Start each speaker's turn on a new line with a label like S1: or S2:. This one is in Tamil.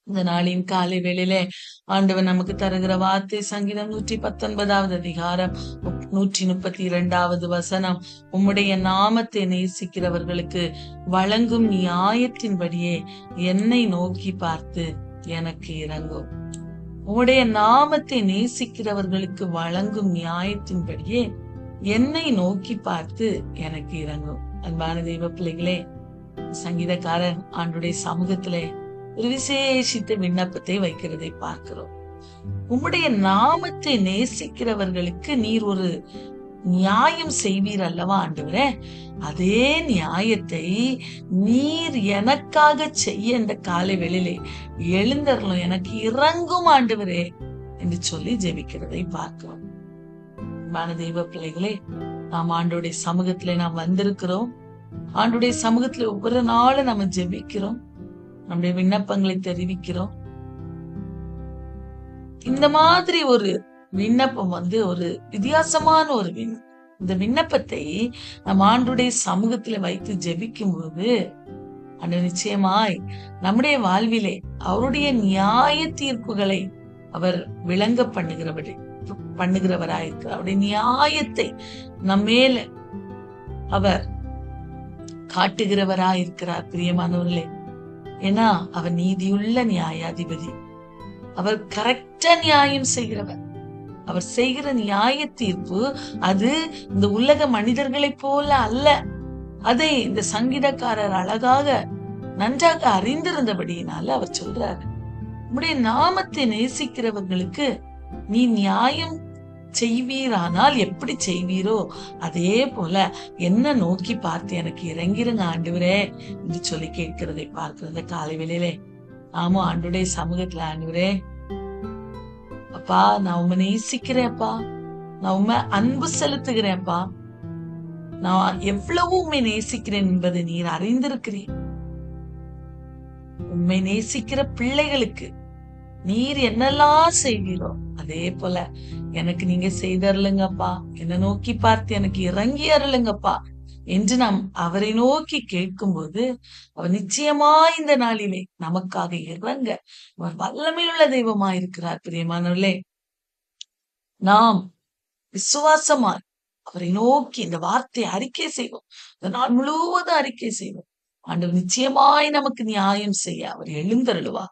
S1: இந்த நாளின் காலை வேளையிலே ஆண்டவர் நமக்கு தருகிற வார்த்தை சங்கீதம் 119வது அதிகாரம் 132வது வசனம். உம்முடைய நாமத்தை நேசிக்கிறவர்களுக்கு வழங்கும் நியாயத்தின்படியே என்னை நோக்கி பார்த்து எனக்கு இரங்கும். உம்முடைய நாமத்தை நேசிக்கிறவர்களுக்கு வழங்கும் நியாயத்தின்படியே என்னை நோக்கி பார்த்து எனக்கு இரங்கும். அன்பான தெய்வ பிள்ளைகளே, சங்கீதக்காரன் ஆண்டுடைய சமூகத்திலே ஒரு விசேஷித்த விண்ணப்பத்தை வைக்கிறதை பார்க்கிறோம். உம்முடைய நாமத்தை நேசிக்கிறவர்களுக்கு நீர் ஒரு நியாயம் செய்வீர் அல்லவா ஆண்டவரே, அதே நியாயத்தை நீர் எனக்காக செய்ய இந்த காலை வேளையிலே எழுந்தருளும், எனக்கு இறங்கும் ஆண்டவரே என்று சொல்லி ஜெபிக்கிறதை பார்க்கிறோம். தெய்வ பிள்ளைகளே, நாம் ஆண்டோடைய சமூகத்திலே நாம் வந்திருக்கிறோம். ஆண்டுடைய சமூகத்துல ஒவ்வொரு நாளும் நம்ம ஜெபிக்கிறோம், நம்முடைய விண்ணப்பங்களை தெரிவிக்கிறோம். இந்த மாதிரி ஒரு விண்ணப்பம் ஒரு வித்தியாசமான ஒரு இந்த விண்ணப்பத்தை நம் ஆண்டுடைய சமூகத்துல வைத்து ஜெபிக்கும் போது நிச்சயமாய் நம்முடைய வாழ்விலே அவருடைய நியாய தீர்ப்புகளை அவர் விளங்க பண்ணுகிறவராயிருக்கிறார். அவருடைய நியாயத்தை நம்மேல அவர் காட்டுகிறவராயிருக்கிறார். பிரியமானவர்களே, ஏன்னா அவர் நீதியுள்ள நியாயாதிபதி. அவர் கரெக்டா நியாயம் செய்கிறவர். அவர் செய்கிற நியாய தீர்ப்பு அது இந்த உலக மனிதர்களைப் போல அல்ல. அதை இந்த சங்கீதக்காரர் அழகாக நன்றாக அறிந்திருந்தபடியினால அவர் சொல்றாரு, உம்முடைய நாமத்தை நேசிக்கிறவர்களுக்கு நீ நியாயம் செய்வீரானால் எப்படி செய்வீரோ அதே போல என்ன நோக்கி பார்த்து எனக்கு இறங்கிருங்க ஆண்டவரே என்று சொல்லி கேட்கிறதை பார்க்கிறது காலை வேளையிலே. நாமும் ஆண்டுடைய சமூகத்துல, ஆண்டவரே அப்பா, நான் உண்மை நேசிக்கிறேன்ப்பா, நான் உண்மை அன்பு செலுத்துகிறேன்ப்பா, நான் எவ்வளவு உண்மை நேசிக்கிறேன் என்பதை நீர் அறிந்திருக்கிறேன். உண்மை நேசிக்கிற பிள்ளைகளுக்கு நீர் என்னெல்லாம் செய்வீரோ அதே போல எனக்கு நீங்க செய்தருளுங்கப்பா, என்ன நோக்கி பார்த்து எனக்கு இறங்கி அருளுங்கப்பா என்று நாம் அவரை நோக்கி கேட்கும் போது அவர் நிச்சயமா இந்த நாளிலே நமக்காக இறங்க அவர் வல்லமையுள்ள தெய்வமா இருக்கிறார். பிரியமானவர்களே, நாம் விசுவாசமாய் அவரை நோக்கி இந்த வார்த்தை அறிக்கை செய்வோம். இந்த நாள் முழுவதும் அறிக்கை செய்வோம். ஆண்டவர் நிச்சயமாய் நமக்கு நியாயம் செய்ய அவர் எழுந்தருளுவா.